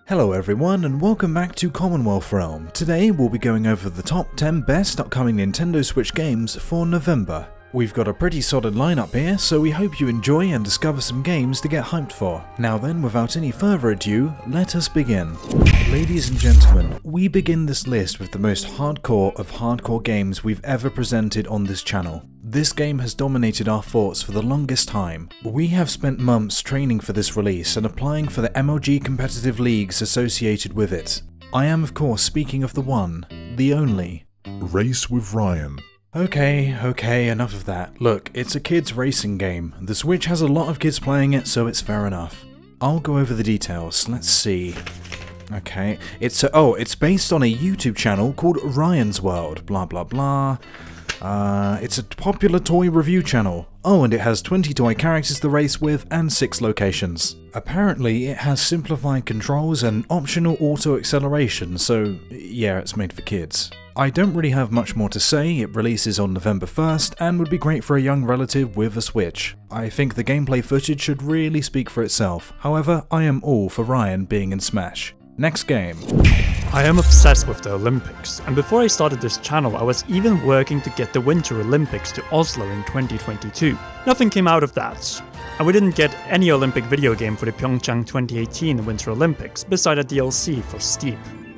Hello everyone and welcome back to Commonwealth Realm. Today we'll be going over the top 10 best upcoming Nintendo Switch games for November. We've got a pretty solid lineup here, so we hope you enjoy and discover some games to get hyped for. Now then, without any further ado, let us begin. Ladies and gentlemen, we begin this list with the most hardcore of hardcore games we've ever presented on this channel. This game has dominated our thoughts for the longest time. We have spent months training for this release and applying for the MLG competitive leagues associated with it. I am of course speaking of the one, the only, Race with Ryan. Okay, enough of that. Look, it's a kids racing game. The Switch has a lot of kids playing it, so it's fair enough. I'll go over the details, let's see. Okay, it's based on a YouTube channel called Ryan's World, blah blah blah. It's a popular toy review channel. Oh, and it has 20 toy characters to race with and 6 locations. Apparently, it has simplified controls and optional auto acceleration, so yeah, it's made for kids. I don't really have much more to say. It releases on November 1st and would be great for a young relative with a Switch. I think the gameplay footage should really speak for itself. However, I am all for Ryan being in Smash. Next game. I am obsessed with the Olympics, and before I started this channel I was even working to get the Winter Olympics to Oslo in 2022. Nothing came out of that. And we didn't get any Olympic video game for the Pyeongchang 2018 Winter Olympics, beside a DLC for Steep.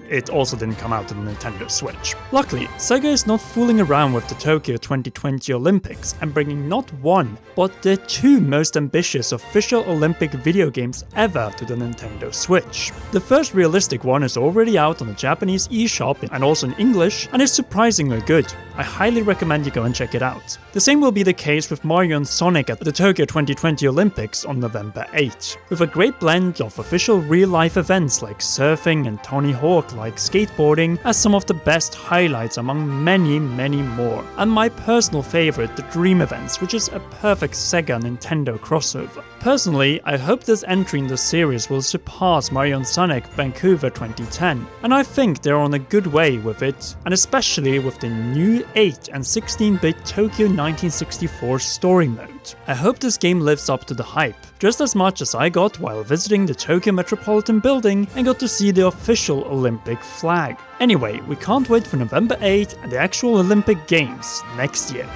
It also didn't come out on the Nintendo Switch. Luckily, Sega is not fooling around with the Tokyo 2020 Olympics and bringing not one, but the 2 most ambitious official Olympic video games ever to the Nintendo Switch. The first realistic one is already out on the Japanese eShop and also in English, and is surprisingly good. I highly recommend you go and check it out. The same will be the case with Mario and Sonic at the Tokyo 2020 Olympics on November 8, with a great blend of official real-life events like surfing and Tony Hawk like skateboarding as some of the best highlights among many more. And my personal favorite, the Dream Events, which is a perfect Sega Nintendo crossover. Personally, I hope this entry in the series will surpass Mario and Sonic Vancouver 2010, and I think they're on a good way with it, and especially with the new 8 and 16-bit Tokyo 1964 story mode. I hope this game lives up to the hype, just as much as I got while visiting the Tokyo Metropolitan Building and got to see the official Olympic flag. Anyway, we can't wait for November 8 and the actual Olympic Games next year.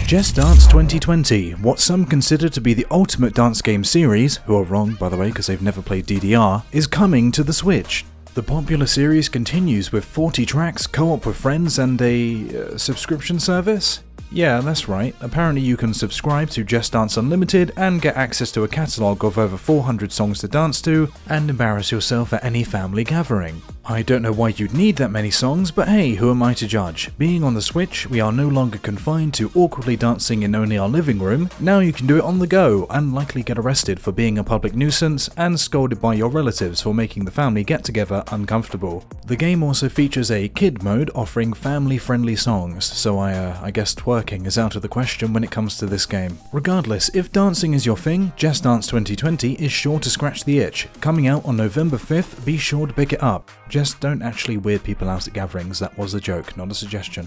Just Dance 2020, what some consider to be the ultimate dance game series, who are wrong by the way because they've never played DDR, is coming to the Switch. The popular series continues with 40 tracks, co-op with friends, and a subscription service? Yeah, that's right. Apparently you can subscribe to Just Dance Unlimited and get access to a catalogue of over 400 songs to dance to and embarrass yourself at any family gathering. I don't know why you'd need that many songs, but hey, who am I to judge? Being on the Switch, we are no longer confined to awkwardly dancing in only our living room. Now you can do it on the go and likely get arrested for being a public nuisance and scolded by your relatives for making the family get-together uncomfortable. The game also features a kid mode offering family-friendly songs, so I guess twerking is out of the question when it comes to this game. Regardless, if dancing is your thing, Just Dance 2020 is sure to scratch the itch. Coming out on November 5th, be sure to pick it up. Just don't actually weird people out at gatherings, that was a joke, not a suggestion.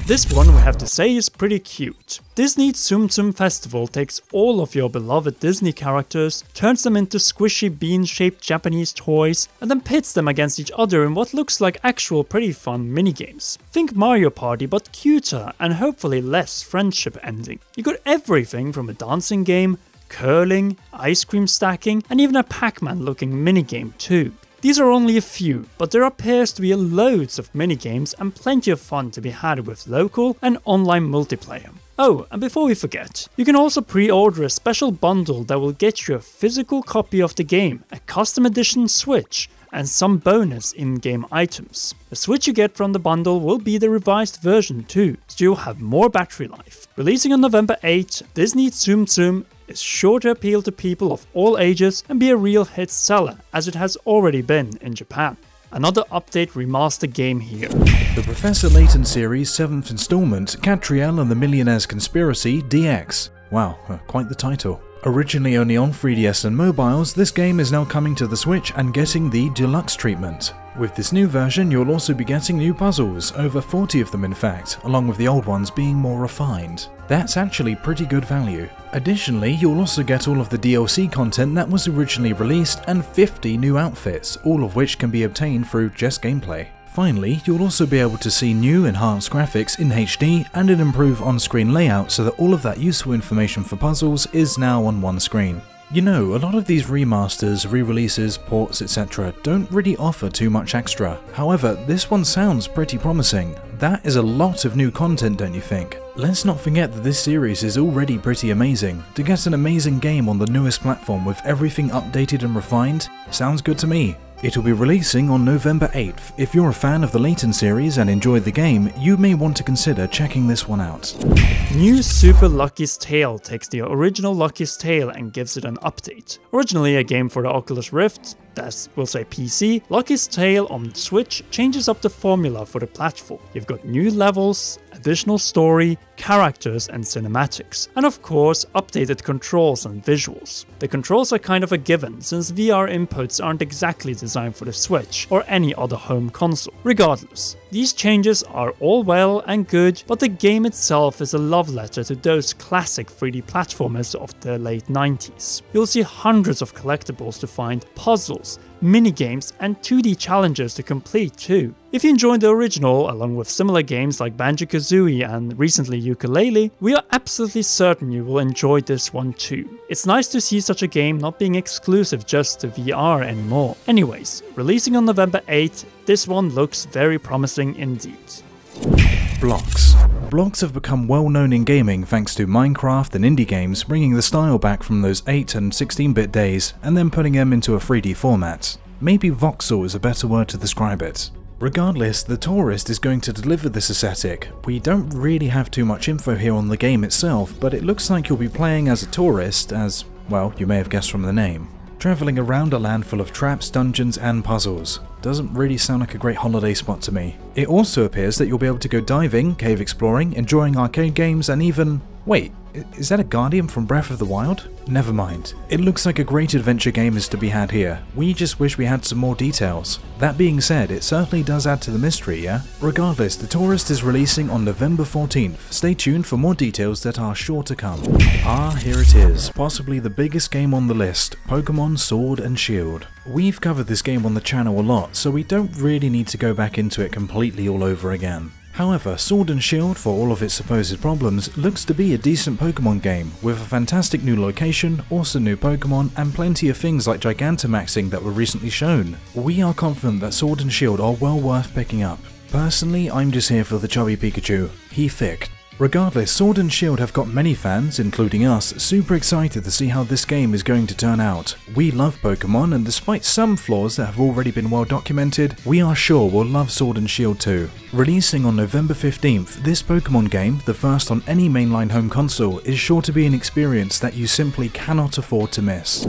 This one we have to say is pretty cute. Disney Tsum Tsum Festival takes all of your beloved Disney characters, turns them into squishy bean-shaped Japanese toys, and then pits them against each other in what looks like actual pretty fun minigames. Think Mario Party but cuter and hopefully less friendship ending. You got everything from a dancing game, curling, ice cream stacking, and even a Pac-Man looking minigame too. These are only a few, but there appears to be loads of minigames and plenty of fun to be had with local and online multiplayer. Oh, and before we forget, you can also pre-order a special bundle that will get you a physical copy of the game, a custom edition Switch, and some bonus in-game items. The Switch you get from the bundle will be the revised version too, so you'll have more battery life. Releasing on November 8, Disney Tsum Tsum is sure to appeal to people of all ages and be a real hit seller, as it has already been in Japan. Another update remaster game here. The Professor Layton series 7th installment, Catriel and the Millionaire's Conspiracy DX. Wow, quite the title. Originally only on 3DS and mobiles, this game is now coming to the Switch and getting the deluxe treatment. With this new version, you'll also be getting new puzzles, over 40 of them in fact, along with the old ones being more refined. That's actually pretty good value. Additionally, you'll also get all of the DLC content that was originally released and 50 new outfits, all of which can be obtained through just gameplay. Finally, you'll also be able to see new enhanced graphics in HD and an improved on-screen layout so that all of that useful information for puzzles is now on one screen. You know, a lot of these remasters, re-releases, ports, etc. don't really offer too much extra. However, this one sounds pretty promising. That is a lot of new content, don't you think? Let's not forget that this series is already pretty amazing. To get an amazing game on the newest platform with everything updated and refined, sounds good to me. It'll be releasing on November 8th. If you're a fan of the Layton series and enjoyed the game, you may want to consider checking this one out. New Super Lucky's Tale takes the original Lucky's Tale and gives it an update. Originally a game for the Oculus Rift, that's, we'll say PC, Lucky's Tale on Switch changes up the formula for the platform. You've got new levels, additional story, characters and cinematics, and of course updated controls and visuals. The controls are kind of a given since VR inputs aren't exactly designed for the Switch or any other home console. Regardless, these changes are all well and good, but the game itself is a love letter to those classic 3D platformers of the late 90s. You'll see hundreds of collectibles to find, puzzles, minigames and 2D challenges to complete too. If you enjoyed the original, along with similar games like Banjo-Kazooie and recently Yooka-Laylee, we are absolutely certain you will enjoy this one too. It's nice to see such a game not being exclusive just to VR anymore. Anyways, releasing on November 8th, this one looks very promising indeed. Blocks. Blocks have become well known in gaming thanks to Minecraft and indie games bringing the style back from those 8 and 16-bit days and then putting them into a 3D format. Maybe voxel is a better word to describe it. Regardless, The Tourist is going to deliver this aesthetic. We don't really have too much info here on the game itself, but it looks like you'll be playing as a tourist, as, well, you may have guessed from the name. Travelling around a land full of traps, dungeons and puzzles. Doesn't really sound like a great holiday spot to me. It also appears that you'll be able to go diving, cave exploring, enjoying arcade games and even... Wait, is that a Guardian from Breath of the Wild? Never mind. It looks like a great adventure game is to be had here. We just wish we had some more details. That being said, it certainly does add to the mystery, yeah? Regardless, The Tourist is releasing on November 14th. Stay tuned for more details that are sure to come. Here it is, possibly the biggest game on the list, Pokemon Sword and Shield. We've covered this game on the channel a lot, so we don't really need to go back into it completely all over again. However, Sword and Shield, for all of its supposed problems, looks to be a decent Pokemon game, with a fantastic new location, awesome new Pokemon, and plenty of things like Gigantamaxing that were recently shown. We are confident that Sword and Shield are well worth picking up. Personally, I'm just here for the chubby Pikachu. He thick. Regardless, Sword and Shield have got many fans, including us, super excited to see how this game is going to turn out. We love Pokemon, and despite some flaws that have already been well documented, we are sure we'll love Sword and Shield too. Releasing on November 15th, this Pokemon game, the first on any mainline home console, is sure to be an experience that you simply cannot afford to miss.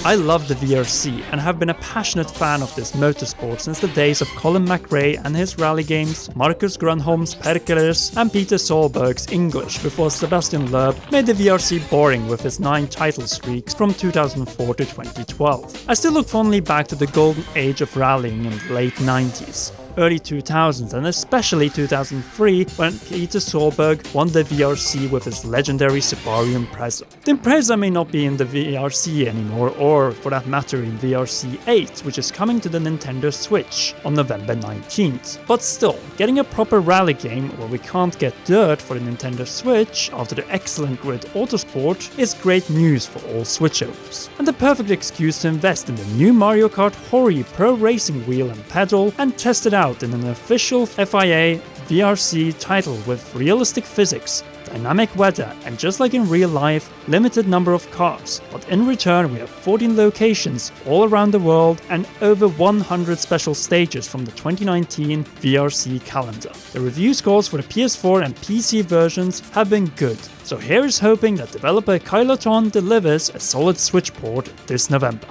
I love the VRC and have been a passionate fan of this motorsport since the days of Colin McRae and his rally games, Marcus Grönholm's Perkele's and Peter Solberg's English before Sebastian Loeb made the VRC boring with his 9 title streaks from 2004 to 2012. I still look fondly back to the golden age of rallying in the late 90s. Early 2000s and especially 2003 when Peter Solberg won the VRC with his legendary Subaru Impreza. The Impreza may not be in the VRC anymore, or for that matter in VRC 8, which is coming to the Nintendo Switch on November 19th. But still, getting a proper rally game where we can't get dirt for the Nintendo Switch after the excellent Grid Autosport is great news for all Switch owners, and the perfect excuse to invest in the new Mario Kart Hori Pro Racing Wheel and Pedal and test it out in an official FIA VRC title with realistic physics, dynamic weather, and just like in real life, limited number of cars, but in return we have 14 locations all around the world and over 100 special stages from the 2019 VRC calendar. The review scores for the PS4 and PC versions have been good, so here is hoping that developer Kyloton delivers a solid Switch port this November.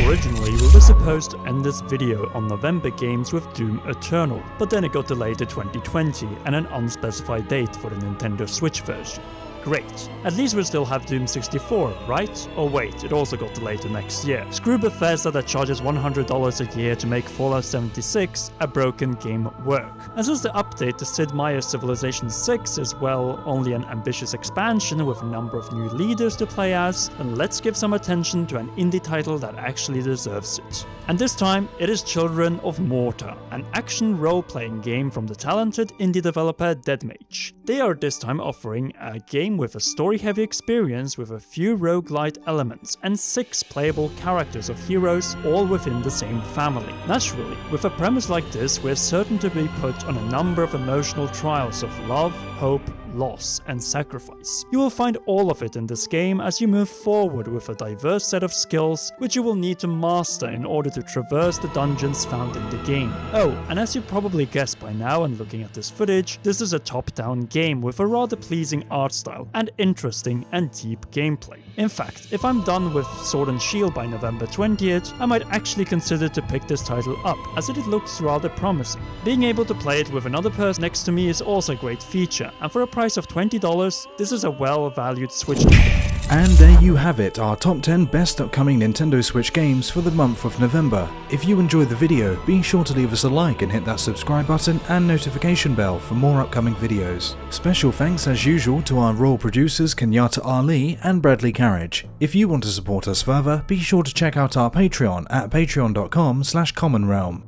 Originally, will this appear supposed to end this video on November games with Doom Eternal, but then it got delayed to 2020 and an unspecified date for the Nintendo Switch version. Great. At least we'll still have Doom 64, right? Oh wait, it also got delayed to next year. Screw Bethesda that charges $100 a year to make Fallout 76 a broken game work. And since the update to Sid Meier's Civilization 6 is, well, only an ambitious expansion with a number of new leaders to play as, then let's give some attention to an indie title that actually deserves it. And this time, it is Children of Morta, an action role-playing game from the talented indie developer Deadmage. They are this time offering a game with a story-heavy experience with a few roguelite elements and 6 playable characters of heroes all within the same family. Naturally, with a premise like this, we're certain to be put on a number of emotional trials of love, hope, loss, and sacrifice. You will find all of it in this game as you move forward with a diverse set of skills which you will need to master in order to traverse the dungeons found in the game. Oh, and as you probably guessed by now and looking at this footage, this is a top-down game with a rather pleasing art style and interesting and deep gameplay. In fact, if I'm done with Sword and Shield by November 20th, I might actually consider to pick this title up, as it looks rather promising. Being able to play it with another person next to me is also a great feature, and for a price of $20, this is a well-valued Switch game. And there you have it, our top 10 best upcoming Nintendo Switch games for the month of November. If you enjoyed the video, be sure to leave us a like and hit that subscribe button and notification bell for more upcoming videos. Special thanks as usual to our royal producers Kenyatta Ali and Bradley Carriage. If you want to support us further, be sure to check out our Patreon at patreon.com/commonrealm.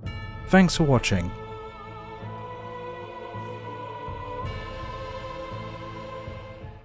Thanks for watching.